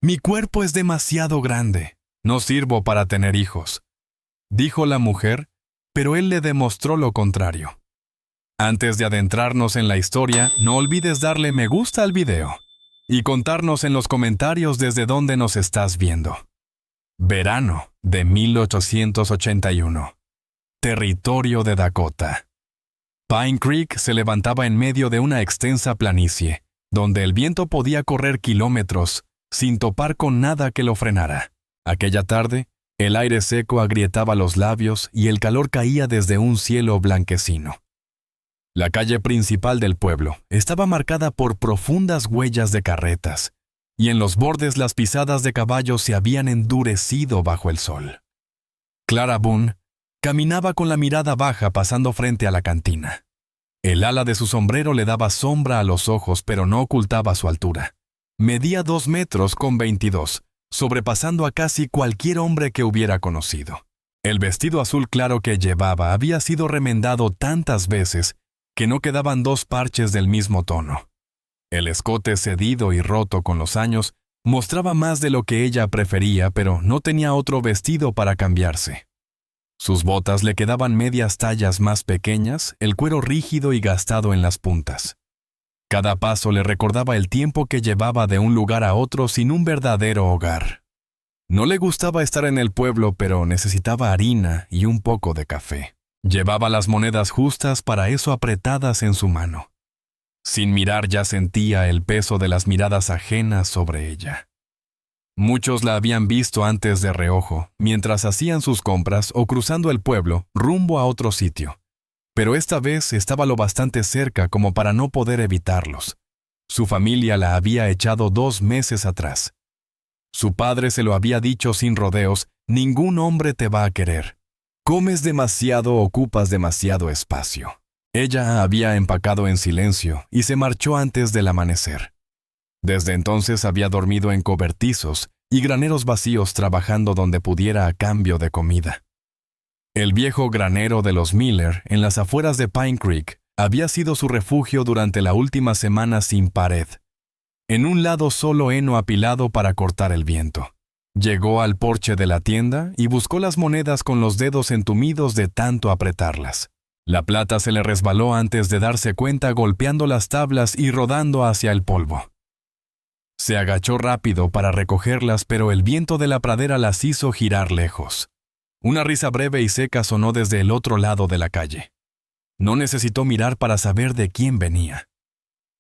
Mi cuerpo es demasiado grande. No sirvo para tener hijos, dijo la mujer, pero él le demostró lo contrario. Antes de adentrarnos en la historia, no olvides darle me gusta al video y contarnos en los comentarios desde dónde nos estás viendo. Verano de 1881. Territorio de Dakota. Pine Creek se levantaba en medio de una extensa planicie, donde el viento podía correr kilómetros sin topar con nada que lo frenara. Aquella tarde, el aire seco agrietaba los labios y el calor caía desde un cielo blanquecino. La calle principal del pueblo estaba marcada por profundas huellas de carretas, y en los bordes las pisadas de caballos se habían endurecido bajo el sol. Clara Boone caminaba con la mirada baja pasando frente a la cantina. El ala de su sombrero le daba sombra a los ojos, pero no ocultaba su altura. Medía 2,22 metros, sobrepasando a casi cualquier hombre que hubiera conocido. El vestido azul claro que llevaba había sido remendado tantas veces que no quedaban dos parches del mismo tono. El escote cedido y roto con los años mostraba más de lo que ella prefería, pero no tenía otro vestido para cambiarse. Sus botas le quedaban medias tallas más pequeñas, el cuero rígido y gastado en las puntas. Cada paso le recordaba el tiempo que llevaba de un lugar a otro sin un verdadero hogar. No le gustaba estar en el pueblo, pero necesitaba harina y un poco de café. Llevaba las monedas justas para eso apretadas en su mano. Sin mirar ya sentía el peso de las miradas ajenas sobre ella. Muchos la habían visto antes de reojo, mientras hacían sus compras o cruzando el pueblo rumbo a otro sitio. Pero esta vez estaba lo bastante cerca como para no poder evitarlos. Su familia la había echado 2 meses atrás. Su padre se lo había dicho sin rodeos: ningún hombre te va a querer. Comes demasiado, ocupas demasiado espacio. Ella había empacado en silencio y se marchó antes del amanecer. Desde entonces había dormido en cobertizos y graneros vacíos trabajando donde pudiera a cambio de comida. El viejo granero de los Miller, en las afueras de Pine Creek, había sido su refugio durante la última semana sin pared. En un lado solo heno apilado para cortar el viento. Llegó al porche de la tienda y buscó las monedas con los dedos entumidos de tanto apretarlas. La plata se le resbaló antes de darse cuenta, golpeando las tablas y rodando hacia el polvo. Se agachó rápido para recogerlas, pero el viento de la pradera las hizo girar lejos. Una risa breve y seca sonó desde el otro lado de la calle. No necesitó mirar para saber de quién venía.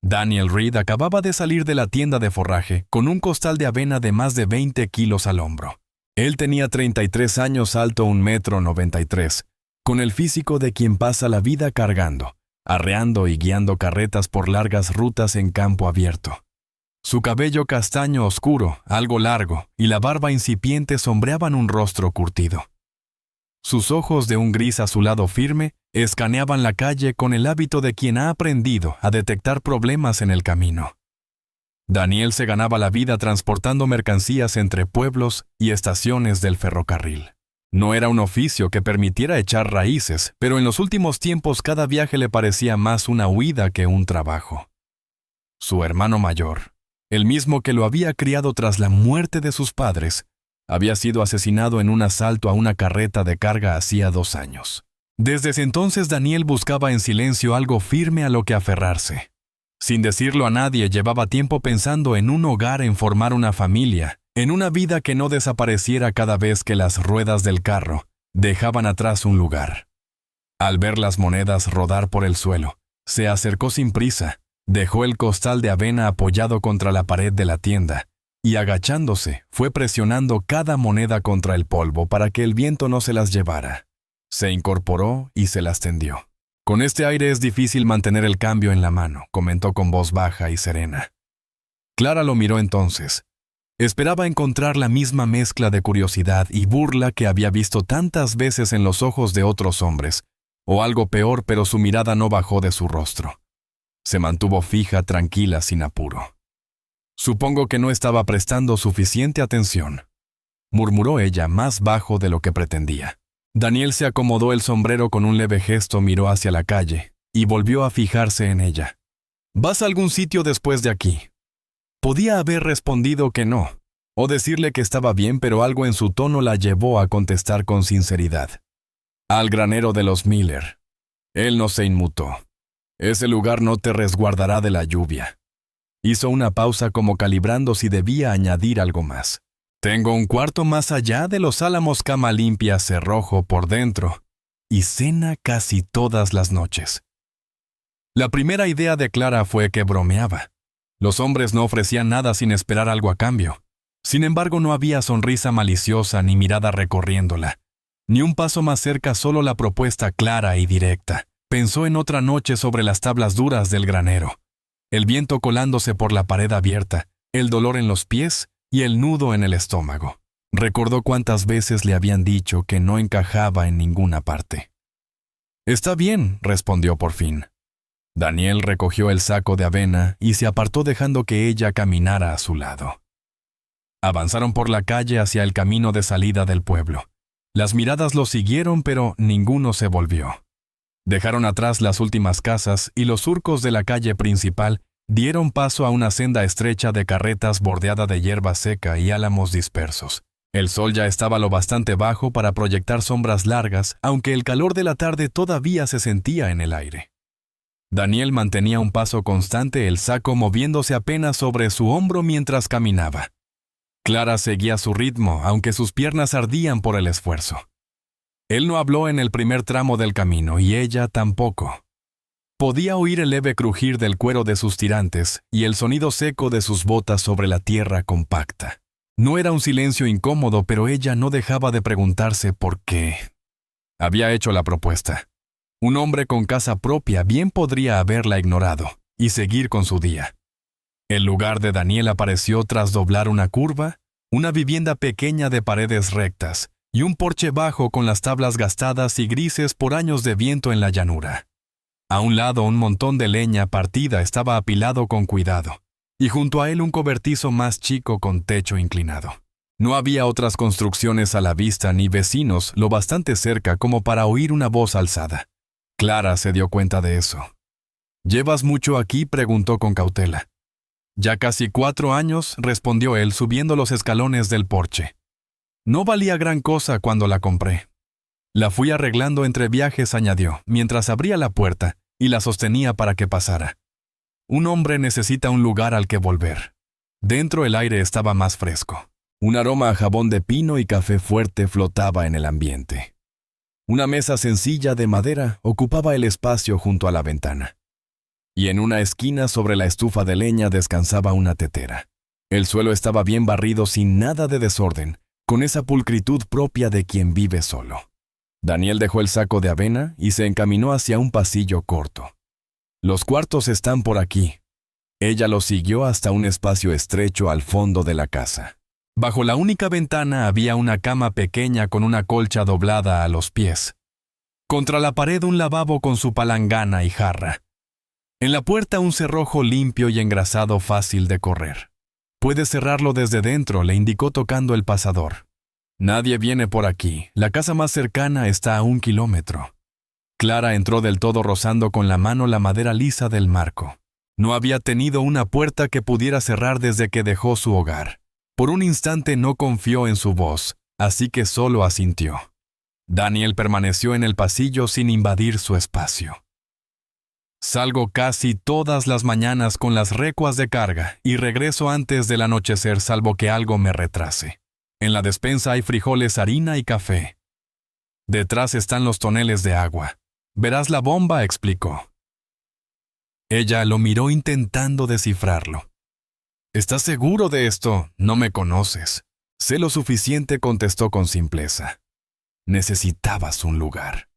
Daniel Reed acababa de salir de la tienda de forraje con un costal de avena de más de 20 kilos al hombro. Él tenía 33 años, alto 1,93 m, con el físico de quien pasa la vida cargando, arreando y guiando carretas por largas rutas en campo abierto. Su cabello castaño oscuro, algo largo, y la barba incipiente sombreaban un rostro curtido. Sus ojos de un gris azulado firme escaneaban la calle con el hábito de quien ha aprendido a detectar problemas en el camino. Daniel se ganaba la vida transportando mercancías entre pueblos y estaciones del ferrocarril. No era un oficio que permitiera echar raíces, pero en los últimos tiempos cada viaje le parecía más una huida que un trabajo. Su hermano mayor, el mismo que lo había criado tras la muerte de sus padres, había sido asesinado en un asalto a una carreta de carga hacía 2 años. Desde ese entonces Daniel buscaba en silencio algo firme a lo que aferrarse. Sin decirlo a nadie, llevaba tiempo pensando en un hogar, en formar una familia, en una vida que no desapareciera cada vez que las ruedas del carro dejaban atrás un lugar. Al ver las monedas rodar por el suelo, se acercó sin prisa, dejó el costal de avena apoyado contra la pared de la tienda, y agachándose, fue presionando cada moneda contra el polvo para que el viento no se las llevara. Se incorporó y se las tendió. Con este aire es difícil mantener el cambio en la mano, comentó con voz baja y serena. Clara lo miró entonces. Esperaba encontrar la misma mezcla de curiosidad y burla que había visto tantas veces en los ojos de otros hombres, o algo peor, pero su mirada no bajó de su rostro. Se mantuvo fija, tranquila, sin apuro. Supongo que no estaba prestando suficiente atención, murmuró ella más bajo de lo que pretendía. Daniel se acomodó el sombrero con un leve gesto, miró hacia la calle y volvió a fijarse en ella. ¿Vas a algún sitio después de aquí? Podía haber respondido que no, o decirle que estaba bien, pero algo en su tono la llevó a contestar con sinceridad. Al granero de los Miller. Él no se inmutó. Ese lugar no te resguardará de la lluvia. Hizo una pausa como calibrando si debía añadir algo más. Tengo un cuarto más allá de los Álamos, cama limpia, cerrojo por dentro, y cena casi todas las noches. La primera idea de Clara fue que bromeaba. Los hombres no ofrecían nada sin esperar algo a cambio. Sin embargo, no había sonrisa maliciosa ni mirada recorriéndola. Ni un paso más cerca, solo la propuesta clara y directa. Pensó en otra noche sobre las tablas duras del granero. El viento colándose por la pared abierta, el dolor en los pies y el nudo en el estómago. Recordó cuántas veces le habían dicho que no encajaba en ninguna parte. «Está bien», respondió por fin. Daniel recogió el saco de avena y se apartó dejando que ella caminara a su lado. Avanzaron por la calle hacia el camino de salida del pueblo. Las miradas lo siguieron, pero ninguno se volvió. Dejaron atrás las últimas casas y los surcos de la calle principal dieron paso a una senda estrecha de carretas bordeada de hierba seca y álamos dispersos. El sol ya estaba lo bastante bajo para proyectar sombras largas, aunque el calor de la tarde todavía se sentía en el aire. Daniel mantenía un paso constante, el saco moviéndose apenas sobre su hombro mientras caminaba. Clara seguía su ritmo, aunque sus piernas ardían por el esfuerzo. Él no habló en el primer tramo del camino, y ella tampoco. Podía oír el leve crujir del cuero de sus tirantes y el sonido seco de sus botas sobre la tierra compacta. No era un silencio incómodo, pero ella no dejaba de preguntarse por qué. Había hecho la propuesta. Un hombre con casa propia bien podría haberla ignorado y seguir con su día. El lugar de Daniel apareció tras doblar una curva, una vivienda pequeña de paredes rectas y un porche bajo con las tablas gastadas y grises por años de viento en la llanura. A un lado un montón de leña partida estaba apilado con cuidado, y junto a él un cobertizo más chico con techo inclinado. No había otras construcciones a la vista ni vecinos lo bastante cerca como para oír una voz alzada. Clara se dio cuenta de eso. «¿Llevas mucho aquí?», preguntó con cautela. «Ya casi 4 años», respondió él subiendo los escalones del porche. «No valía gran cosa cuando la compré. La fui arreglando entre viajes», añadió, mientras abría la puerta y la sostenía para que pasara. «Un hombre necesita un lugar al que volver». Dentro el aire estaba más fresco. Un aroma a jabón de pino y café fuerte flotaba en el ambiente. Una mesa sencilla de madera ocupaba el espacio junto a la ventana. Y en una esquina sobre la estufa de leña descansaba una tetera. El suelo estaba bien barrido sin nada de desorden, con esa pulcritud propia de quien vive solo. Daniel dejó el saco de avena y se encaminó hacia un pasillo corto. «Los cuartos están por aquí». Ella lo siguió hasta un espacio estrecho al fondo de la casa. Bajo la única ventana había una cama pequeña con una colcha doblada a los pies. Contra la pared un lavabo con su palangana y jarra. En la puerta un cerrojo limpio y engrasado fácil de correr. «Puedes cerrarlo desde dentro», le indicó tocando el pasador. «Nadie viene por aquí. La casa más cercana está a 1 kilómetro». Clara entró del todo rozando con la mano la madera lisa del marco. No había tenido una puerta que pudiera cerrar desde que dejó su hogar. Por un instante no confió en su voz, así que solo asintió. Daniel permaneció en el pasillo sin invadir su espacio. «Salgo casi todas las mañanas con las recuas de carga y regreso antes del anochecer salvo que algo me retrase. En la despensa hay frijoles, harina y café. Detrás están los toneles de agua. Verás la bomba», explicó. Ella lo miró intentando descifrarlo. «¿Estás seguro de esto? No me conoces». «Sé lo suficiente», contestó con simpleza. «Necesitabas un lugar».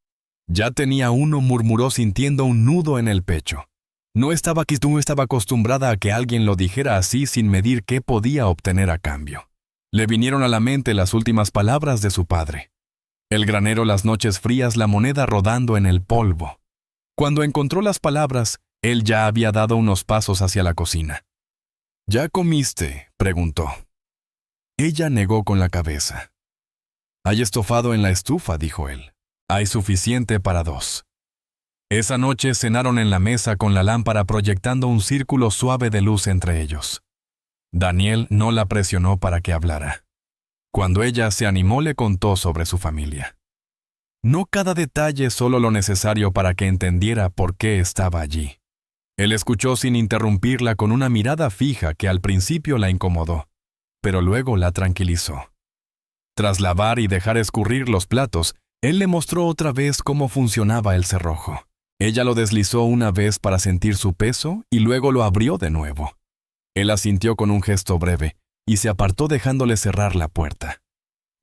«Ya tenía uno», murmuró sintiendo un nudo en el pecho. No estaba acostumbrada a que alguien lo dijera así sin medir qué podía obtener a cambio. Le vinieron a la mente las últimas palabras de su padre. El granero, las noches frías, la moneda rodando en el polvo. Cuando encontró las palabras, él ya había dado unos pasos hacia la cocina. «¿Ya comiste?», preguntó. Ella negó con la cabeza. «Hay estofado en la estufa», dijo él. «Hay suficiente para 2». Esa noche cenaron en la mesa con la lámpara proyectando un círculo suave de luz entre ellos. Daniel no la presionó para que hablara. Cuando ella se animó, le contó sobre su familia. No cada detalle, solo lo necesario para que entendiera por qué estaba allí. Él escuchó sin interrumpirla con una mirada fija que al principio la incomodó, pero luego la tranquilizó. Tras lavar y dejar escurrir los platos, él le mostró otra vez cómo funcionaba el cerrojo. Ella lo deslizó una vez para sentir su peso y luego lo abrió de nuevo. Él asintió con un gesto breve y se apartó dejándole cerrar la puerta.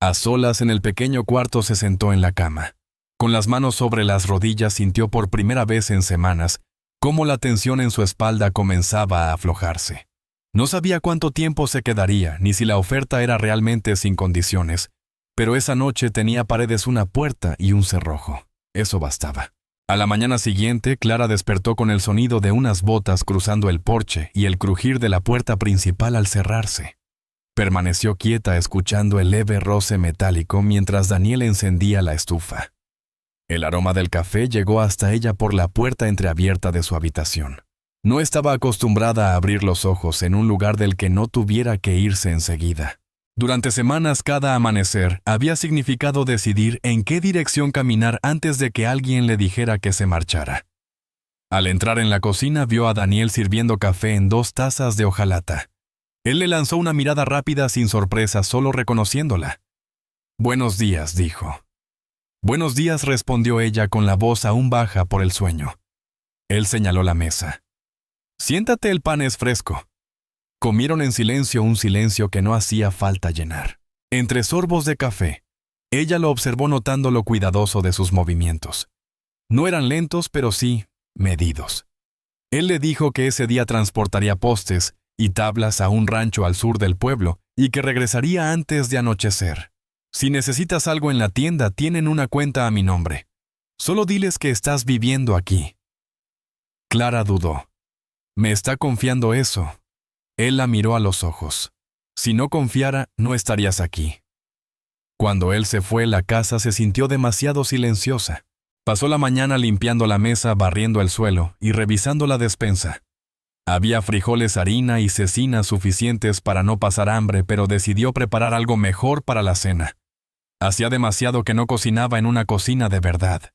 A solas en el pequeño cuarto se sentó en la cama. Con las manos sobre las rodillas sintió por primera vez en semanas cómo la tensión en su espalda comenzaba a aflojarse. No sabía cuánto tiempo se quedaría, ni si la oferta era realmente sin condiciones, pero esa noche tenía paredes, una puerta y un cerrojo. Eso bastaba. A la mañana siguiente, Clara despertó con el sonido de unas botas cruzando el porche y el crujir de la puerta principal al cerrarse. Permaneció quieta escuchando el leve roce metálico mientras Daniel encendía la estufa. El aroma del café llegó hasta ella por la puerta entreabierta de su habitación. No estaba acostumbrada a abrir los ojos en un lugar del que no tuviera que irse enseguida. Durante semanas, cada amanecer había significado decidir en qué dirección caminar antes de que alguien le dijera que se marchara. Al entrar en la cocina, vio a Daniel sirviendo café en 2 tazas de hojalata. Él le lanzó una mirada rápida sin sorpresa, solo reconociéndola. «Buenos días», dijo. «Buenos días», respondió ella con la voz aún baja por el sueño. Él señaló la mesa. «Siéntate, el pan es fresco». Comieron en silencio, un silencio que no hacía falta llenar. Entre sorbos de café, ella lo observó notando lo cuidadoso de sus movimientos. No eran lentos, pero sí medidos. Él le dijo que ese día transportaría postes y tablas a un rancho al sur del pueblo y que regresaría antes de anochecer. «Si necesitas algo en la tienda, tienen una cuenta a mi nombre. Solo diles que estás viviendo aquí». Clara dudó. «¿Me está confiando eso?». Él la miró a los ojos. «Si no confiara, no estarías aquí». Cuando él se fue, la casa se sintió demasiado silenciosa. Pasó la mañana limpiando la mesa, barriendo el suelo y revisando la despensa. Había frijoles, harina y cecina suficientes para no pasar hambre, pero decidió preparar algo mejor para la cena. Hacía demasiado que no cocinaba en una cocina de verdad.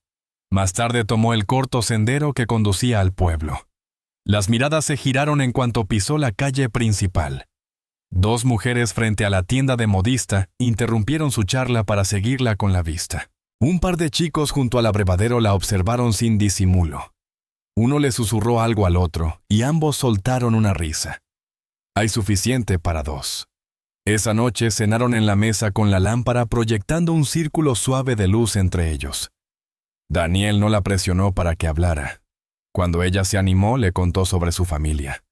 Más tarde tomó el corto sendero que conducía al pueblo. Las miradas se giraron en cuanto pisó la calle principal. 2 mujeres frente a la tienda de modista interrumpieron su charla para seguirla con la vista. Un par de chicos junto al abrevadero la observaron sin disimulo. Uno le susurró algo al otro y ambos soltaron una risa. Hay suficiente para 2. Esa noche cenaron en la mesa con la lámpara proyectando un círculo suave de luz entre ellos. Daniel no la presionó para que hablara. Cuando ella se animó, le contó sobre su familia.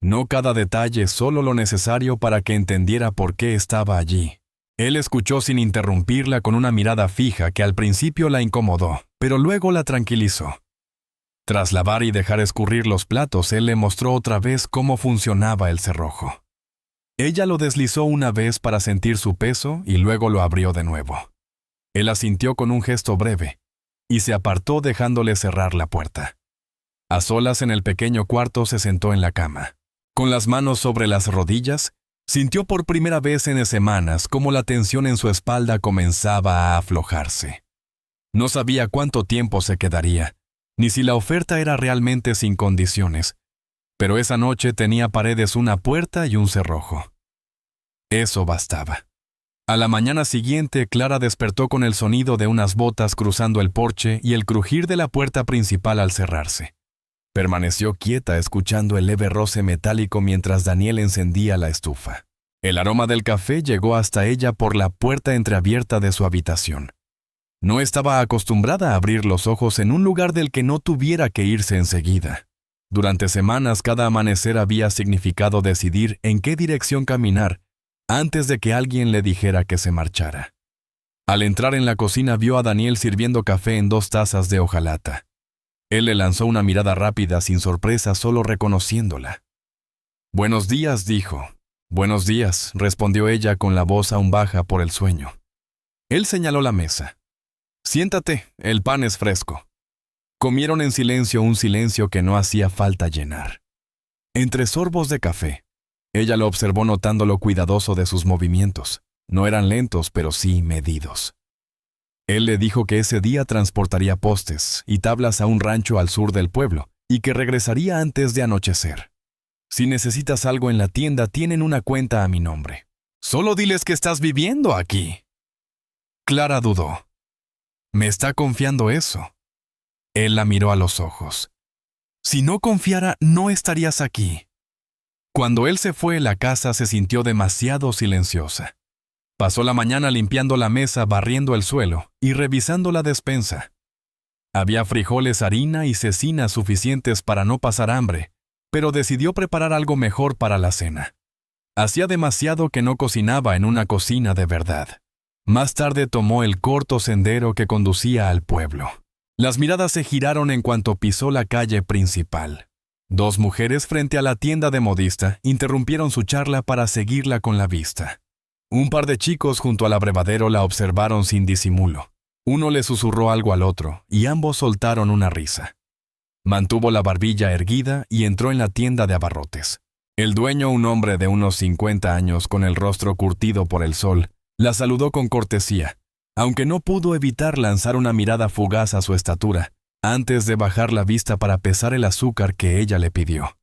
No cada detalle, solo lo necesario para que entendiera por qué estaba allí. Él escuchó sin interrumpirla con una mirada fija que al principio la incomodó, pero luego la tranquilizó. Tras lavar y dejar escurrir los platos, él le mostró otra vez cómo funcionaba el cerrojo. Ella lo deslizó una vez para sentir su peso y luego lo abrió de nuevo. Él asintió con un gesto breve y se apartó dejándole cerrar la puerta. A solas en el pequeño cuarto se sentó en la cama. Con las manos sobre las rodillas, sintió por primera vez en semanas cómo la tensión en su espalda comenzaba a aflojarse. No sabía cuánto tiempo se quedaría, ni si la oferta era realmente sin condiciones, pero esa noche tenía paredes, una puerta y un cerrojo. Eso bastaba. A la mañana siguiente, Clara despertó con el sonido de unas botas cruzando el porche y el crujir de la puerta principal al cerrarse. Permaneció quieta escuchando el leve roce metálico mientras Daniel encendía la estufa. El aroma del café llegó hasta ella por la puerta entreabierta de su habitación. No estaba acostumbrada a abrir los ojos en un lugar del que no tuviera que irse enseguida. Durante semanas, cada amanecer había significado decidir en qué dirección caminar antes de que alguien le dijera que se marchara. Al entrar en la cocina, vio a Daniel sirviendo café en 2 tazas de hojalata. Él le lanzó una mirada rápida, sin sorpresa, solo reconociéndola. «Buenos días», dijo. «Buenos días», respondió ella con la voz aún baja por el sueño. Él señaló la mesa. «Siéntate, el pan es fresco». Comieron en silencio, un silencio que no hacía falta llenar. Entre sorbos de café, Ella lo observó notando lo cuidadoso de sus movimientos. No eran lentos, pero sí medidos. Él le dijo que ese día transportaría postes y tablas a un rancho al sur del pueblo y que regresaría antes de anochecer. Si necesitas algo en la tienda, tienen una cuenta a mi nombre. Solo diles que estás viviendo aquí. Clara dudó. ¿Me está confiando eso? Él la miró a los ojos. Si no confiara, no estarías aquí. Cuando él se fue, la casa se sintió demasiado silenciosa. Pasó la mañana limpiando la mesa, barriendo el suelo y revisando la despensa. Había frijoles, harina y cecina suficientes para no pasar hambre, pero decidió preparar algo mejor para la cena. Hacía demasiado que no cocinaba en una cocina de verdad. Más tarde tomó el corto sendero que conducía al pueblo. Las miradas se giraron en cuanto pisó la calle principal. Dos mujeres frente a la tienda de modista interrumpieron su charla para seguirla con la vista. Un par de chicos junto al abrevadero la observaron sin disimulo. Uno le susurró algo al otro y ambos soltaron una risa. Mantuvo la barbilla erguida y entró en la tienda de abarrotes. El dueño, un hombre de unos 50 años con el rostro curtido por el sol, la saludó con cortesía, aunque no pudo evitar lanzar una mirada fugaz a su estatura, antes de bajar la vista para pesar el azúcar que ella le pidió.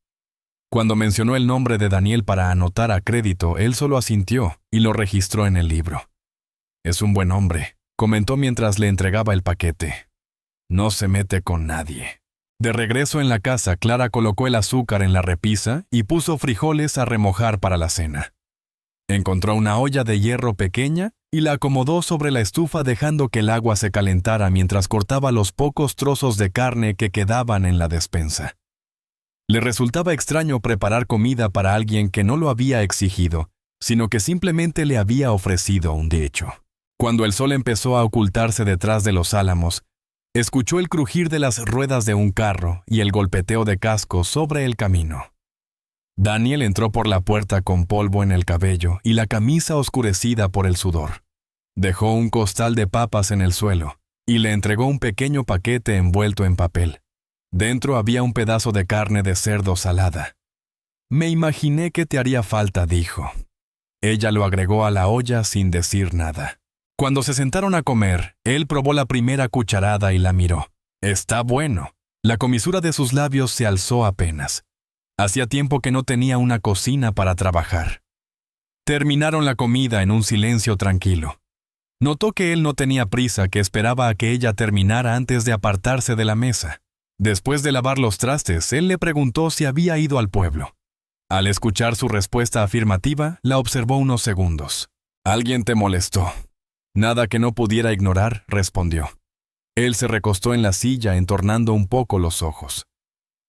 Cuando mencionó el nombre de Daniel para anotar a crédito, él solo asintió y lo registró en el libro. «Es un buen hombre», comentó mientras le entregaba el paquete. «No se mete con nadie». De regreso en la casa, Clara colocó el azúcar en la repisa y puso frijoles a remojar para la cena. Encontró una olla de hierro pequeña y la acomodó sobre la estufa dejando que el agua se calentara mientras cortaba los pocos trozos de carne que quedaban en la despensa. Le resultaba extraño preparar comida para alguien que no lo había exigido, sino que simplemente le había ofrecido un hecho. Cuando el sol empezó a ocultarse detrás de los álamos, escuchó el crujir de las ruedas de un carro y el golpeteo de cascos sobre el camino. Daniel entró por la puerta con polvo en el cabello y la camisa oscurecida por el sudor. Dejó un costal de papas en el suelo y le entregó un pequeño paquete envuelto en papel. Dentro había un pedazo de carne de cerdo salada. «Me imaginé que te haría falta», dijo. Ella lo agregó a la olla sin decir nada. Cuando se sentaron a comer, él probó la primera cucharada y la miró. «Está bueno». La comisura de sus labios se alzó apenas. Hacía tiempo que no tenía una cocina para trabajar. Terminaron la comida en un silencio tranquilo. Notó que él no tenía prisa, que esperaba a que ella terminara antes de apartarse de la mesa. Después de lavar los trastes, él le preguntó si había ido al pueblo. Al escuchar su respuesta afirmativa, la observó unos segundos. «¿Alguien te molestó?» «Nada que no pudiera ignorar», respondió. Él se recostó en la silla, entornando un poco los ojos.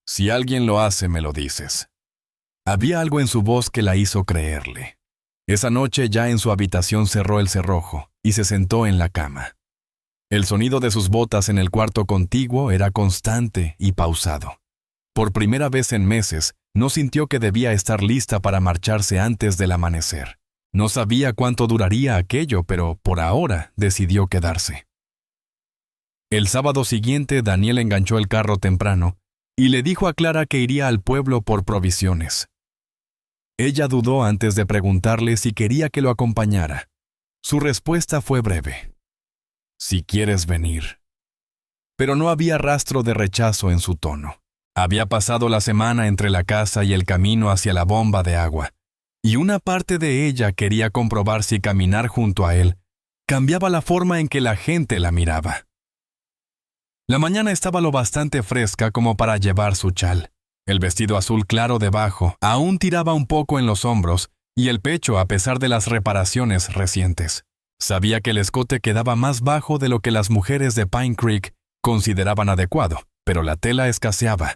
«Si alguien lo hace, me lo dices». Había algo en su voz que la hizo creerle. Esa noche, ya en su habitación, cerró el cerrojo y se sentó en la cama. El sonido de sus botas en el cuarto contiguo era constante y pausado. Por primera vez en meses, no sintió que debía estar lista para marcharse antes del amanecer. No sabía cuánto duraría aquello, pero por ahora decidió quedarse. El sábado siguiente, Daniel enganchó el carro temprano y le dijo a Clara que iría al pueblo por provisiones. Ella dudó antes de preguntarle si quería que lo acompañara. Su respuesta fue breve. «Si quieres venir». Pero no había rastro de rechazo en su tono. Había pasado la semana entre la casa y el camino hacia la bomba de agua, y una parte de ella quería comprobar si caminar junto a él cambiaba la forma en que la gente la miraba. La mañana estaba lo bastante fresca como para llevar su chal. El vestido azul claro debajo aún tiraba un poco en los hombros y el pecho a pesar de las reparaciones recientes. Sabía que el escote quedaba más bajo de lo que las mujeres de Pine Creek consideraban adecuado, pero la tela escaseaba.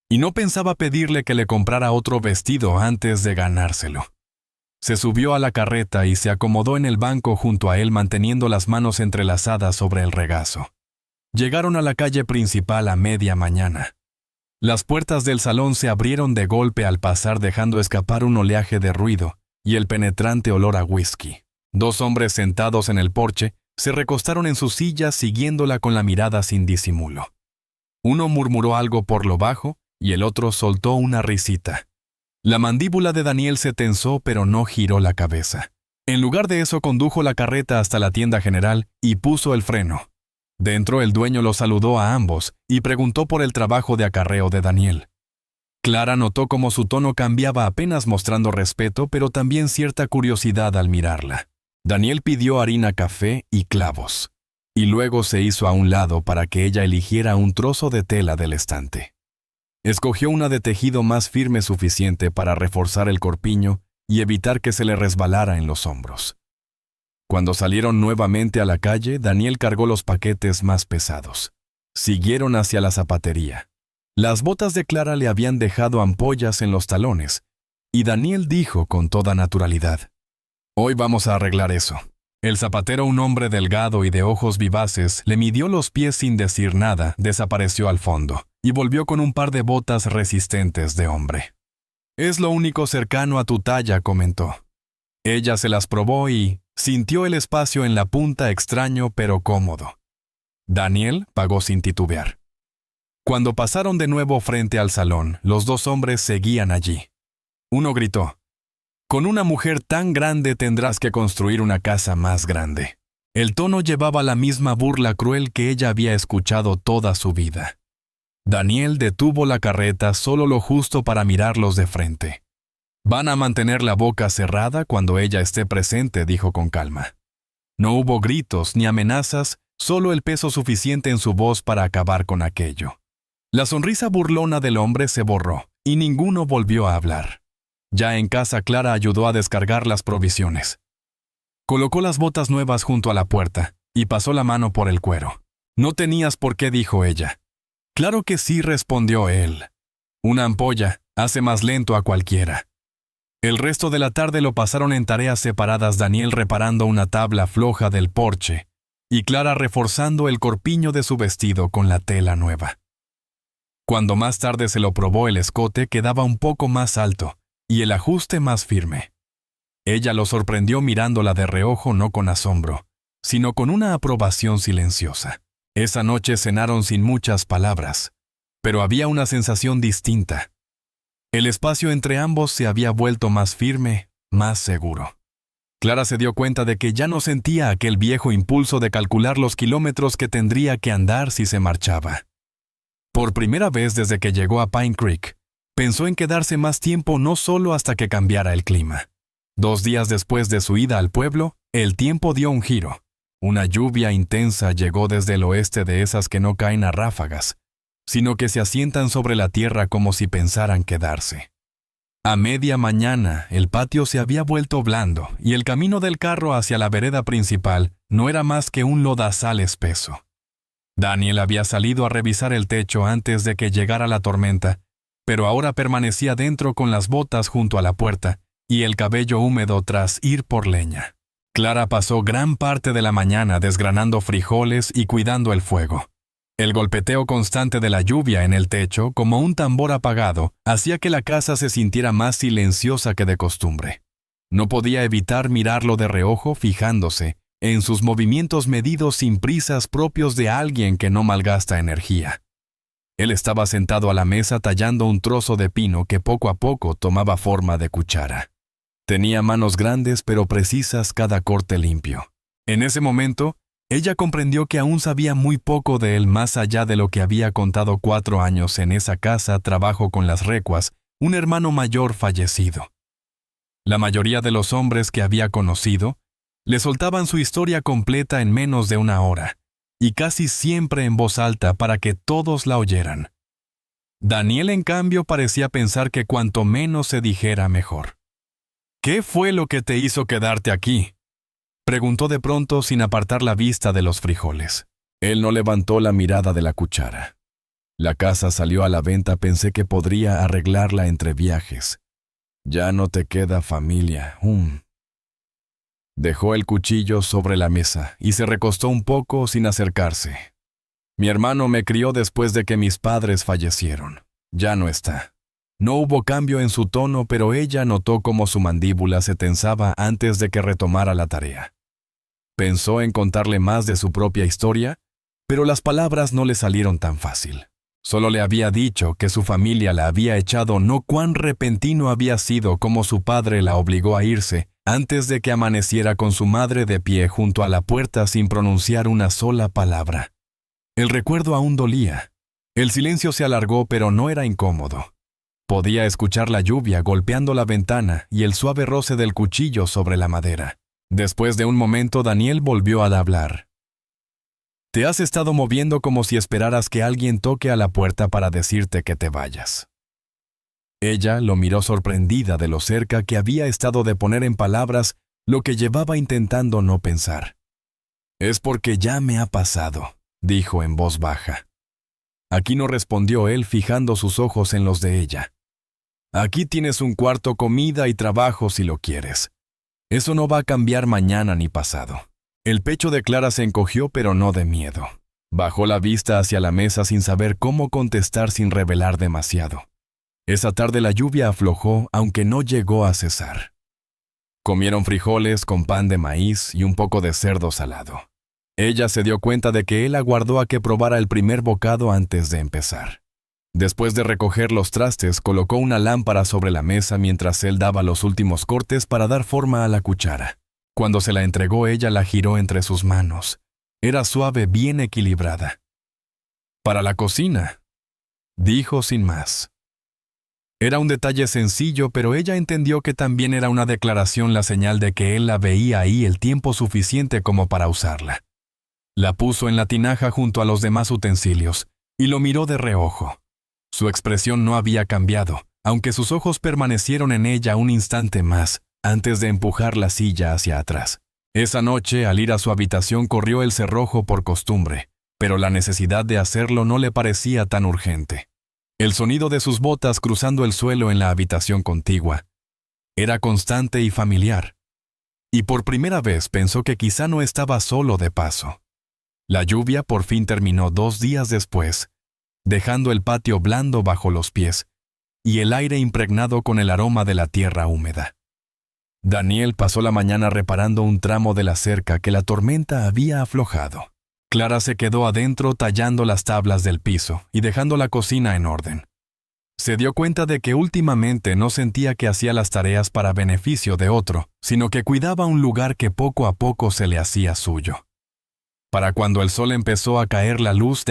Y no pensaba pedirle que le comprara otro vestido antes de ganárselo. Se subió a la carreta y se acomodó en el banco junto a él manteniendo las manos entrelazadas sobre el regazo. Llegaron a la calle principal a media mañana. Las puertas del salón se abrieron de golpe al pasar dejando escapar un oleaje de ruido y el penetrante olor a whisky. Dos hombres sentados en el porche se recostaron en sus sillas siguiéndola con la mirada sin disimulo. Uno murmuró algo por lo bajo y el otro soltó una risita. La mandíbula de Daniel se tensó, pero no giró la cabeza. En lugar de eso, condujo la carreta hasta la tienda general y puso el freno. Dentro, el dueño los saludó a ambos y preguntó por el trabajo de acarreo de Daniel. Clara notó cómo su tono cambiaba, apenas mostrando respeto, pero también cierta curiosidad al mirarla. Daniel pidió harina, café y clavos, y luego se hizo a un lado para que ella eligiera un trozo de tela del estante. Escogió una de tejido más firme suficiente para reforzar el corpiño y evitar que se le resbalara en los hombros. Cuando salieron nuevamente a la calle, Daniel cargó los paquetes más pesados. Siguieron hacia la zapatería. Las botas de Clara le habían dejado ampollas en los talones, y Daniel dijo con toda naturalidad: «Hoy vamos a arreglar eso». El zapatero, un hombre delgado y de ojos vivaces, le midió los pies sin decir nada, desapareció al fondo, y volvió con un par de botas resistentes de hombre. «Es lo único cercano a tu talla», comentó. Ella se las probó y sintió el espacio en la punta extraño pero cómodo. Daniel pagó sin titubear. Cuando pasaron de nuevo frente al salón, los dos hombres seguían allí. Uno gritó: «Con una mujer tan grande tendrás que construir una casa más grande». El tono llevaba la misma burla cruel que ella había escuchado toda su vida. Daniel detuvo la carreta solo lo justo para mirarlos de frente. «Van a mantener la boca cerrada cuando ella esté presente», dijo con calma. No hubo gritos ni amenazas, solo el peso suficiente en su voz para acabar con aquello. La sonrisa burlona del hombre se borró, y ninguno volvió a hablar. Ya en casa, Clara ayudó a descargar las provisiones. Colocó las botas nuevas junto a la puerta, y pasó la mano por el cuero. «No tenías por qué», dijo ella. «Claro que sí», respondió él. «Una ampolla hace más lento a cualquiera». El resto de la tarde lo pasaron en tareas separadas, Daniel reparando una tabla floja del porche, y Clara reforzando el corpiño de su vestido con la tela nueva. Cuando más tarde se lo probó, el escote quedaba un poco más alto y el ajuste más firme. Ella lo sorprendió mirándola de reojo, no con asombro, sino con una aprobación silenciosa. Esa noche cenaron sin muchas palabras, pero había una sensación distinta. El espacio entre ambos se había vuelto más firme, más seguro. Clara se dio cuenta de que ya no sentía aquel viejo impulso de calcular los kilómetros que tendría que andar si se marchaba. Por primera vez desde que llegó a Pine Creek, pensó en quedarse más tiempo, no solo hasta que cambiara el clima. 2 días después de su ida al pueblo, el tiempo dio un giro. Una lluvia intensa llegó desde el oeste, de esas que no caen a ráfagas, sino que se asientan sobre la tierra como si pensaran quedarse. A media mañana, el patio se había vuelto blando y el camino del carro hacia la vereda principal no era más que un lodazal espeso. Daniel había salido a revisar el techo antes de que llegara la tormenta, pero ahora permanecía dentro con las botas junto a la puerta y el cabello húmedo tras ir por leña. Clara pasó gran parte de la mañana desgranando frijoles y cuidando el fuego. El golpeteo constante de la lluvia en el techo, como un tambor apagado, hacía que la casa se sintiera más silenciosa que de costumbre. No podía evitar mirarlo de reojo, fijándose en sus movimientos medidos sin prisas propios de alguien que no malgasta energía. Él estaba sentado a la mesa tallando un trozo de pino que poco a poco tomaba forma de cuchara. Tenía manos grandes pero precisas, cada corte limpio. En ese momento, ella comprendió que aún sabía muy poco de él, más allá de lo que había contado 4 años en esa casa, trabajo con las recuas, un hermano mayor fallecido. La mayoría de los hombres que había conocido le soltaban su historia completa en menos de 1 hora, y casi siempre en voz alta para que todos la oyeran. Daniel, en cambio, parecía pensar que cuanto menos se dijera, mejor. «¿Qué fue lo que te hizo quedarte aquí?», preguntó de pronto sin apartar la vista de los frijoles. Él no levantó la mirada de la cuchara. «La casa salió a la venta, pensé que podría arreglarla entre viajes. Ya no te queda familia. Dejó el cuchillo sobre la mesa y se recostó un poco sin acercarse. «Mi hermano me crió después de que mis padres fallecieron. Ya no está». No hubo cambio en su tono, pero ella notó cómo su mandíbula se tensaba antes de que retomara la tarea. Pensó en contarle más de su propia historia, pero las palabras no le salieron tan fácil. Solo le había dicho que su familia la había echado, no cuán repentino había sido como su padre la obligó a irse, antes de que amaneciera con su madre de pie junto a la puerta sin pronunciar una sola palabra. El recuerdo aún dolía. El silencio se alargó, pero no era incómodo. Podía escuchar la lluvia golpeando la ventana y el suave roce del cuchillo sobre la madera. Después de un momento, Daniel volvió a hablar. Te has estado moviendo como si esperaras que alguien toque a la puerta para decirte que te vayas. Ella lo miró sorprendida de lo cerca que había estado de poner en palabras lo que llevaba intentando no pensar. Es porque ya me ha pasado, dijo en voz baja. Aquí no respondió él, fijando sus ojos en los de ella. Aquí tienes un cuarto, comida y trabajo si lo quieres. Eso no va a cambiar mañana ni pasado. El pecho de Clara se encogió, pero no de miedo. Bajó la vista hacia la mesa sin saber cómo contestar sin revelar demasiado. Esa tarde la lluvia aflojó, aunque no llegó a cesar. Comieron frijoles con pan de maíz y un poco de cerdo salado. Ella se dio cuenta de que él aguardó a que probara el primer bocado antes de empezar. Después de recoger los trastes, colocó una lámpara sobre la mesa mientras él daba los últimos cortes para dar forma a la cuchara. Cuando se la entregó, ella la giró entre sus manos. Era suave, bien equilibrada. «Para la cocina», dijo sin más. Era un detalle sencillo, pero ella entendió que también era una declaración, la señal de que él la veía ahí el tiempo suficiente como para usarla. La puso en la tinaja junto a los demás utensilios y lo miró de reojo. Su expresión no había cambiado, aunque sus ojos permanecieron en ella un instante más, antes de empujar la silla hacia atrás. Esa noche, al ir a su habitación, corrió el cerrojo por costumbre, pero la necesidad de hacerlo no le parecía tan urgente. El sonido de sus botas cruzando el suelo en la habitación contigua era constante y familiar, y por primera vez pensó que quizá no estaba solo de paso. La lluvia por fin terminó 2 días después, dejando el patio blando bajo los pies y el aire impregnado con el aroma de la tierra húmeda. Daniel pasó la mañana reparando un tramo de la cerca que la tormenta había aflojado. Clara se quedó adentro tallando las tablas del piso y dejando la cocina en orden. Se dio cuenta de que últimamente no sentía que hacía las tareas para beneficio de otro, sino que cuidaba un lugar que poco a poco se le hacía suyo. Para cuando el sol empezó a caer, la luz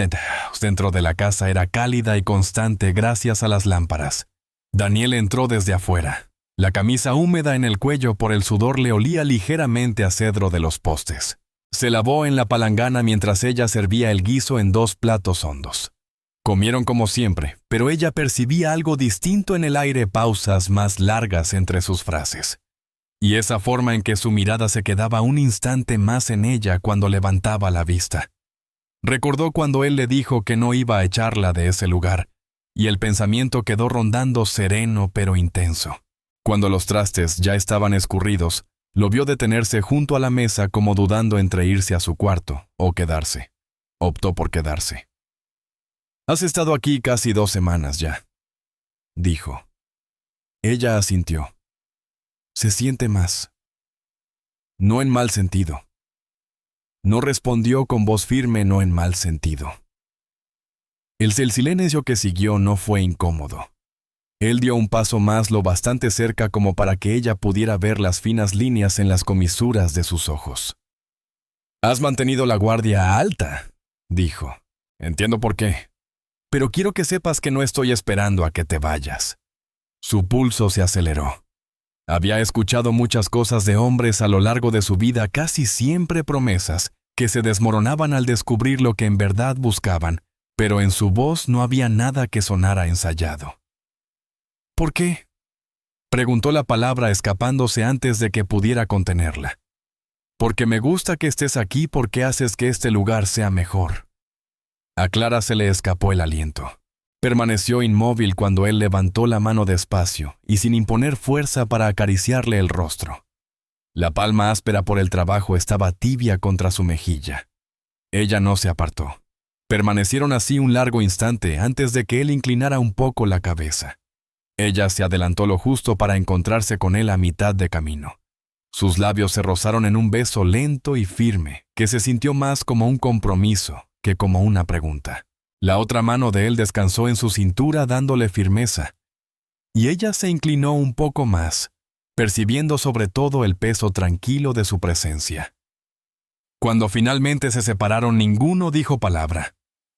dentro de la casa era cálida y constante gracias a las lámparas. Daniel entró desde afuera. La camisa húmeda en el cuello por el sudor le olía ligeramente a cedro de los postes. Se lavó en la palangana mientras ella servía el guiso en 2 platos hondos. Comieron como siempre, pero ella percibía algo distinto en el aire, pausas más largas entre sus frases. Y esa forma en que su mirada se quedaba un instante más en ella cuando levantaba la vista. Recordó cuando él le dijo que no iba a echarla de ese lugar, y el pensamiento quedó rondando sereno pero intenso. Cuando los trastes ya estaban escurridos, lo vio detenerse junto a la mesa como dudando entre irse a su cuarto o quedarse. Optó por quedarse. «Has estado aquí casi 2 semanas ya», dijo. Ella asintió. «Se siente más». «No en mal sentido». No respondió con voz firme, no en mal sentido. El silencio que siguió no fue incómodo. Él dio un paso más, lo bastante cerca como para que ella pudiera ver las finas líneas en las comisuras de sus ojos. «Has mantenido la guardia alta», dijo. «Entiendo por qué. Pero quiero que sepas que no estoy esperando a que te vayas». Su pulso se aceleró. Había escuchado muchas cosas de hombres a lo largo de su vida, casi siempre promesas, que se desmoronaban al descubrir lo que en verdad buscaban, pero en su voz no había nada que sonara ensayado. «¿Por qué?», preguntó la palabra escapándose antes de que pudiera contenerla. «Porque me gusta que estés aquí, porque haces que este lugar sea mejor». A Clara se le escapó el aliento. Permaneció inmóvil cuando él levantó la mano despacio y sin imponer fuerza para acariciarle el rostro. La palma áspera por el trabajo estaba tibia contra su mejilla. Ella no se apartó. Permanecieron así un largo instante antes de que él inclinara un poco la cabeza. Ella se adelantó lo justo para encontrarse con él a mitad de camino. Sus labios se rozaron en un beso lento y firme, que se sintió más como un compromiso que como una pregunta. La otra mano de él descansó en su cintura dándole firmeza, y ella se inclinó un poco más, percibiendo sobre todo el peso tranquilo de su presencia. Cuando finalmente se separaron, ninguno dijo palabra.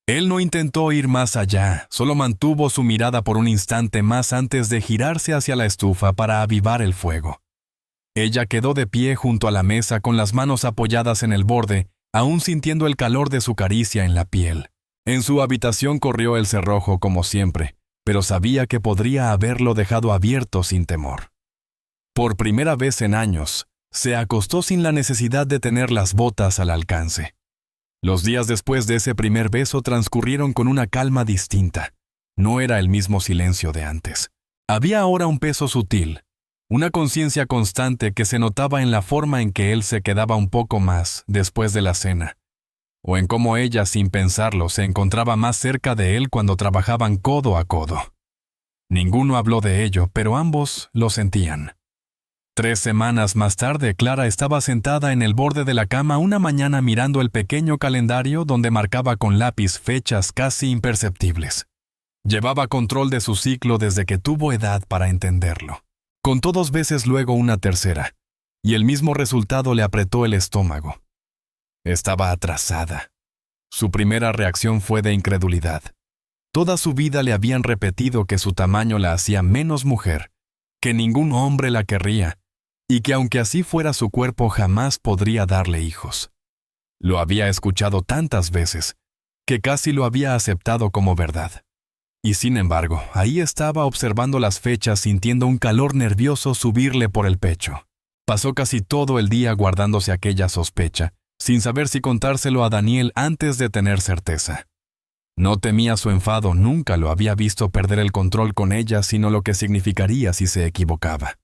Él no intentó ir más allá, solo mantuvo su mirada por un instante más antes de girarse hacia la estufa para avivar el fuego. Ella quedó de pie junto a la mesa con las manos apoyadas en el borde, aún sintiendo el calor de su caricia en la piel. En su habitación corrió el cerrojo como siempre, pero sabía que podría haberlo dejado abierto sin temor. Por primera vez en años, se acostó sin la necesidad de tener las botas al alcance. Los días después de ese primer beso transcurrieron con una calma distinta. No era el mismo silencio de antes. Había ahora un peso sutil, una conciencia constante que se notaba en la forma en que él se quedaba un poco más después de la cena, o en cómo ella, sin pensarlo, se encontraba más cerca de él cuando trabajaban codo a codo. Ninguno habló de ello, pero ambos lo sentían. 3 semanas más tarde, Clara estaba sentada en el borde de la cama una mañana mirando el pequeño calendario donde marcaba con lápiz fechas casi imperceptibles. Llevaba control de su ciclo desde que tuvo edad para entenderlo. Contó 2 veces, luego una tercera, y el mismo resultado le apretó el estómago. Estaba atrasada. Su primera reacción fue de incredulidad. Toda su vida le habían repetido que su tamaño la hacía menos mujer, que ningún hombre la querría, y que aunque así fuera su cuerpo jamás podría darle hijos. Lo había escuchado tantas veces, que casi lo había aceptado como verdad. Y sin embargo, ahí estaba observando las fechas, sintiendo un calor nervioso subirle por el pecho. Pasó casi todo el día guardándose aquella sospecha, sin saber si contárselo a Daniel antes de tener certeza. No temía su enfado, nunca lo había visto perder el control con ella, sino lo que significaría si se equivocaba.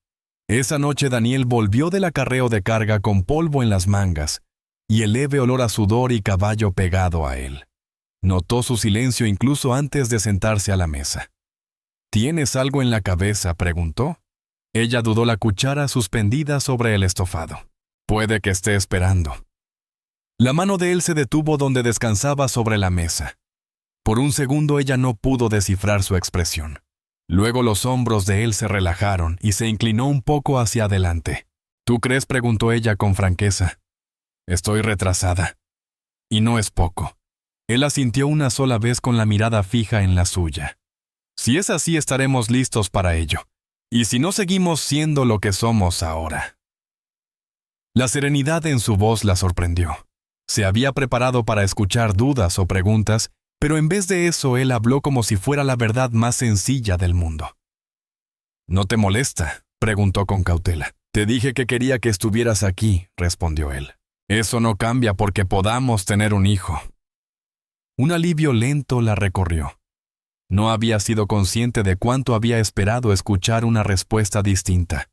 Esa noche Daniel volvió del acarreo de carga con polvo en las mangas y el leve olor a sudor y caballo pegado a él. Notó su silencio incluso antes de sentarse a la mesa. ¿Tienes algo en la cabeza?, preguntó. Ella dudó, la cuchara suspendida sobre el estofado. Puede que esté esperando. La mano de él se detuvo donde descansaba sobre la mesa. Por un segundo ella no pudo descifrar su expresión. Luego los hombros de él se relajaron y se inclinó un poco hacia adelante. ¿Tú crees?, preguntó ella con franqueza. Estoy retrasada. Y no es poco. Él asintió una sola vez con la mirada fija en la suya. Si es así, estaremos listos para ello. Y si no, seguimos siendo lo que somos ahora. La serenidad en su voz la sorprendió. Se había preparado para escuchar dudas o preguntas, pero en vez de eso él habló como si fuera la verdad más sencilla del mundo. ¿No te molesta?, preguntó con cautela. Te dije que quería que estuvieras aquí, respondió él. Eso no cambia porque podamos tener un hijo. Un alivio lento la recorrió. No había sido consciente de cuánto había esperado escuchar una respuesta distinta.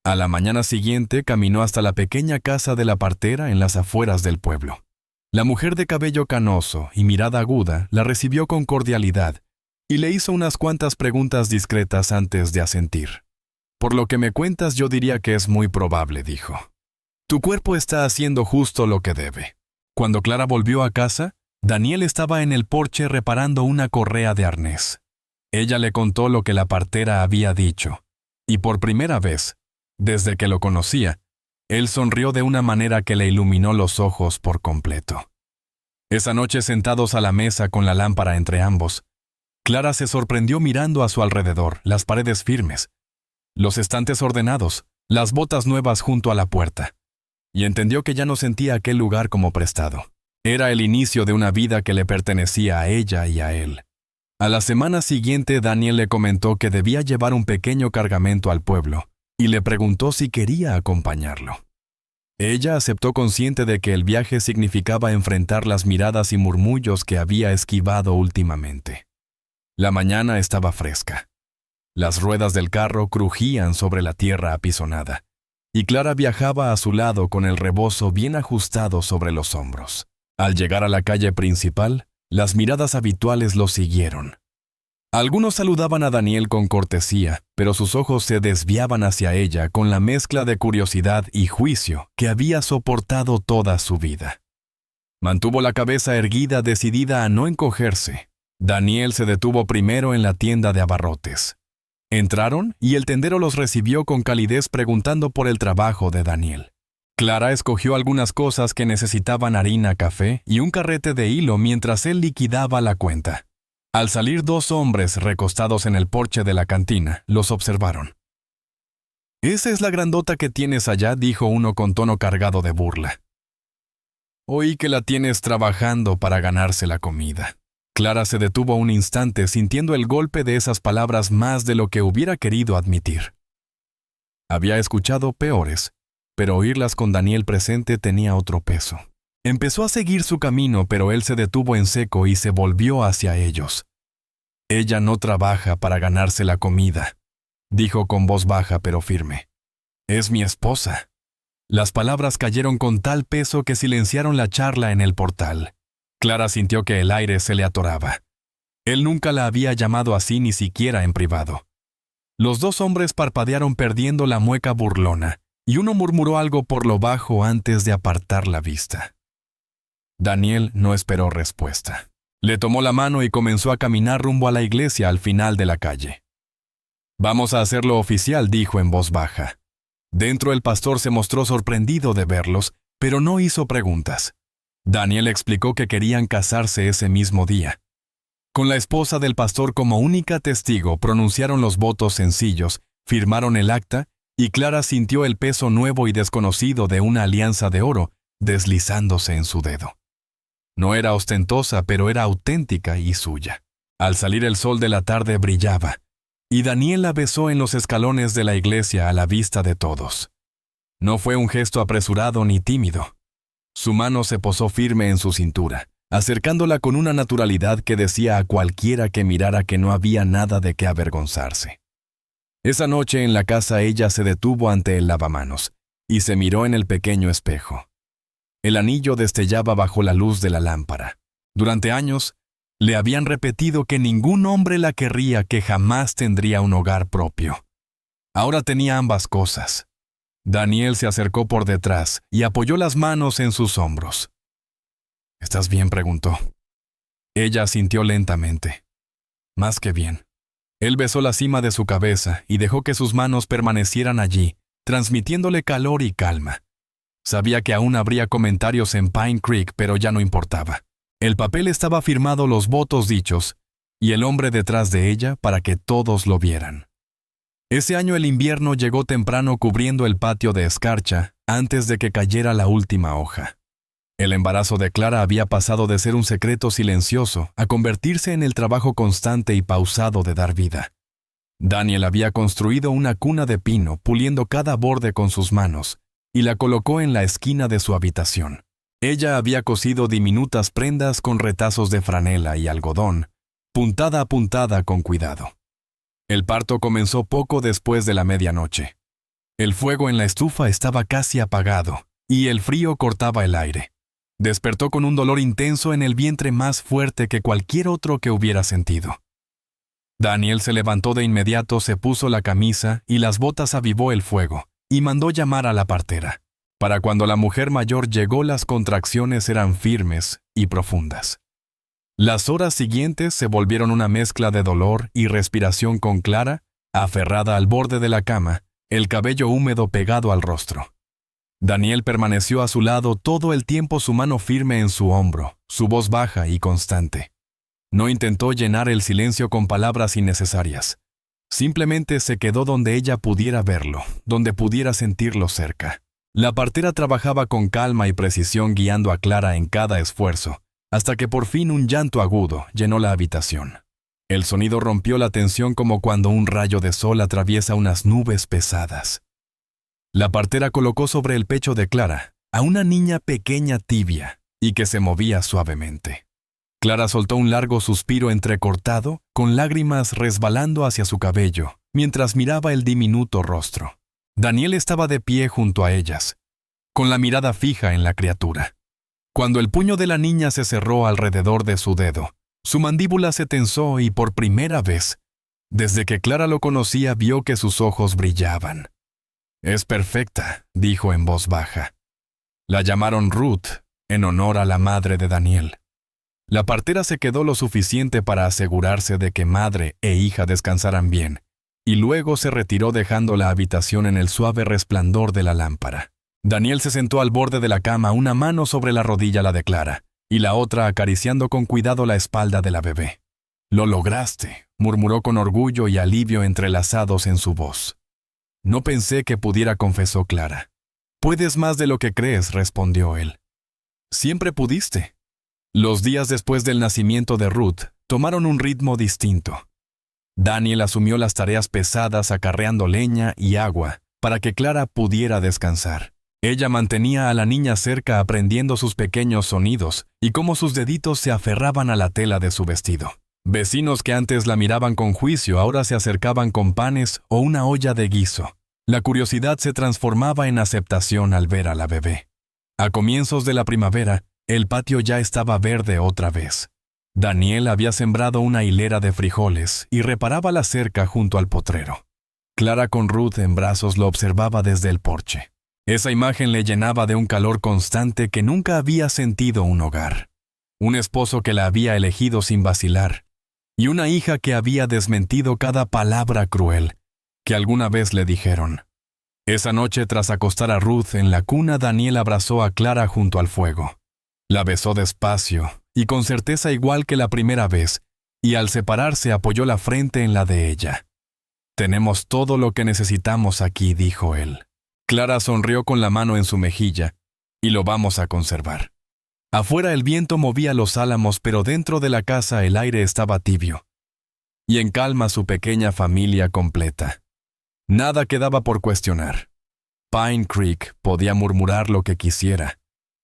A la mañana siguiente caminó hasta la pequeña casa de la partera en las afueras del pueblo. La mujer de cabello canoso y mirada aguda la recibió con cordialidad y le hizo unas cuantas preguntas discretas antes de asentir. Por lo que me cuentas, yo diría que es muy probable, dijo. Tu cuerpo está haciendo justo lo que debe. Cuando Clara volvió a casa, Daniel estaba en el porche reparando una correa de arnés. Ella le contó lo que la partera había dicho, y por primera vez, desde que lo conocía, él sonrió de una manera que le iluminó los ojos por completo. Esa noche, sentados a la mesa con la lámpara entre ambos, Clara se sorprendió mirando a su alrededor, las paredes firmes, los estantes ordenados, las botas nuevas junto a la puerta, y entendió que ya no sentía aquel lugar como prestado. Era el inicio de una vida que le pertenecía a ella y a él. A la semana siguiente, Daniel le comentó que debía llevar un pequeño cargamento al pueblo, y le preguntó si quería acompañarlo. Ella aceptó, consciente de que el viaje significaba enfrentar las miradas y murmullos que había esquivado últimamente. La mañana estaba fresca. Las ruedas del carro crujían sobre la tierra apisonada, y Clara viajaba a su lado con el rebozo bien ajustado sobre los hombros. Al llegar a la calle principal, las miradas habituales lo siguieron. Algunos saludaban a Daniel con cortesía, pero sus ojos se desviaban hacia ella con la mezcla de curiosidad y juicio que había soportado toda su vida. Mantuvo la cabeza erguida, decidida a no encogerse. Daniel se detuvo primero en la tienda de abarrotes. Entraron y el tendero los recibió con calidez preguntando por el trabajo de Daniel. Clara escogió algunas cosas que necesitaban harina, café y un carrete de hilo mientras él liquidaba la cuenta. Al salir 2 hombres recostados en el porche de la cantina, los observaron. «Esa es la grandota que tienes allá», dijo uno con tono cargado de burla. «Oí que la tienes trabajando para ganarse la comida». Clara se detuvo un instante sintiendo el golpe de esas palabras más de lo que hubiera querido admitir. Había escuchado peores, pero oírlas con Daniel presente tenía otro peso. Empezó a seguir su camino, pero él se detuvo en seco y se volvió hacia ellos. «Ella no trabaja para ganarse la comida», dijo con voz baja pero firme. «Es mi esposa». Las palabras cayeron con tal peso que silenciaron la charla en el portal. Clara sintió que el aire se le atoraba. Él nunca la había llamado así ni siquiera en privado. Los 2 hombres parpadearon perdiendo la mueca burlona, y uno murmuró algo por lo bajo antes de apartar la vista. Daniel no esperó respuesta. Le tomó la mano y comenzó a caminar rumbo a la iglesia al final de la calle. «Vamos a hacerlo oficial», dijo en voz baja. Dentro el pastor se mostró sorprendido de verlos, pero no hizo preguntas. Daniel explicó que querían casarse ese mismo día. Con la esposa del pastor como única testigo, pronunciaron los votos sencillos, firmaron el acta, y Clara sintió el peso nuevo y desconocido de una alianza de oro deslizándose en su dedo. No era ostentosa, pero era auténtica y suya. Al salir el sol de la tarde brillaba, y Daniel la besó en los escalones de la iglesia a la vista de todos. No fue un gesto apresurado ni tímido. Su mano se posó firme en su cintura, acercándola con una naturalidad que decía a cualquiera que mirara que no había nada de qué avergonzarse. Esa noche en la casa ella se detuvo ante el lavamanos y se miró en el pequeño espejo. El anillo destellaba bajo la luz de la lámpara. Durante años, le habían repetido que ningún hombre la querría, que jamás tendría un hogar propio. Ahora tenía ambas cosas. Daniel se acercó por detrás y apoyó las manos en sus hombros. «¿Estás bien?», preguntó. Ella asintió lentamente. Más que bien. Él besó la cima de su cabeza y dejó que sus manos permanecieran allí, transmitiéndole calor y calma. Sabía que aún habría comentarios en Pine Creek, pero ya no importaba. El papel estaba firmado, los votos dichos, y el hombre detrás de ella para que todos lo vieran. Ese año el invierno llegó temprano cubriendo el patio de escarcha antes de que cayera la última hoja. El embarazo de Clara había pasado de ser un secreto silencioso a convertirse en el trabajo constante y pausado de dar vida. Daniel había construido una cuna de pino, puliendo cada borde con sus manos, y la colocó en la esquina de su habitación. Ella había cosido diminutas prendas con retazos de franela y algodón, puntada a puntada con cuidado. El parto comenzó poco después de la medianoche. El fuego en la estufa estaba casi apagado, y el frío cortaba el aire. Despertó con un dolor intenso en el vientre más fuerte que cualquier otro que hubiera sentido. Daniel se levantó de inmediato, se puso la camisa y las botas, avivó el fuego, y mandó llamar a la partera. Para cuando la mujer mayor llegó, las contracciones eran firmes y profundas. Las horas siguientes se volvieron una mezcla de dolor y respiración con Clara, aferrada al borde de la cama, el cabello húmedo pegado al rostro. Daniel permaneció a su lado todo el tiempo, su mano firme en su hombro, su voz baja y constante. No intentó llenar el silencio con palabras innecesarias. Simplemente se quedó donde ella pudiera verlo, donde pudiera sentirlo cerca. La partera trabajaba con calma y precisión, guiando a Clara en cada esfuerzo, hasta que por fin un llanto agudo llenó la habitación. El sonido rompió la tensión como cuando un rayo de sol atraviesa unas nubes pesadas. La partera colocó sobre el pecho de Clara a una niña pequeña, tibia, y que se movía suavemente. Clara soltó un largo suspiro entrecortado, con lágrimas resbalando hacia su cabello, mientras miraba el diminuto rostro. Daniel estaba de pie junto a ellas, con la mirada fija en la criatura. Cuando el puño de la niña se cerró alrededor de su dedo, su mandíbula se tensó y por primera vez, desde que Clara lo conocía, vio que sus ojos brillaban. «Es perfecta», dijo en voz baja. La llamaron Ruth, en honor a la madre de Daniel. La partera se quedó lo suficiente para asegurarse de que madre e hija descansaran bien, y luego se retiró dejando la habitación en el suave resplandor de la lámpara. Daniel se sentó al borde de la cama, una mano sobre la rodilla la de Clara, y la otra acariciando con cuidado la espalda de la bebé. «Lo lograste», murmuró con orgullo y alivio entrelazados en su voz. «No pensé que pudiera», confesó Clara. «Puedes más de lo que crees», respondió él. «Siempre pudiste». Los días después del nacimiento de Ruth tomaron un ritmo distinto. Daniel asumió las tareas pesadas acarreando leña y agua para que Clara pudiera descansar. Ella mantenía a la niña cerca aprendiendo sus pequeños sonidos y cómo sus deditos se aferraban a la tela de su vestido. Vecinos que antes la miraban con juicio ahora se acercaban con panes o una olla de guiso. La curiosidad se transformaba en aceptación al ver a la bebé. A comienzos de la primavera, el patio ya estaba verde otra vez. Daniel había sembrado una hilera de frijoles y reparaba la cerca junto al potrero. Clara con Ruth en brazos lo observaba desde el porche. Esa imagen le llenaba de un calor constante que nunca había sentido un hogar. Un esposo que la había elegido sin vacilar, y una hija que había desmentido cada palabra cruel que alguna vez le dijeron. Esa noche, tras acostar a Ruth en la cuna, Daniel abrazó a Clara junto al fuego. La besó despacio y con certeza igual que la primera vez, y al separarse apoyó la frente en la de ella. «Tenemos todo lo que necesitamos aquí», dijo él. Clara sonrió con la mano en su mejilla, «y lo vamos a conservar». Afuera el viento movía los álamos, pero dentro de la casa el aire estaba tibio. Y en calma su pequeña familia completa. Nada quedaba por cuestionar. Pine Creek podía murmurar lo que quisiera.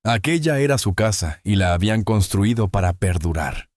Aquella era su casa y la habían construido para perdurar.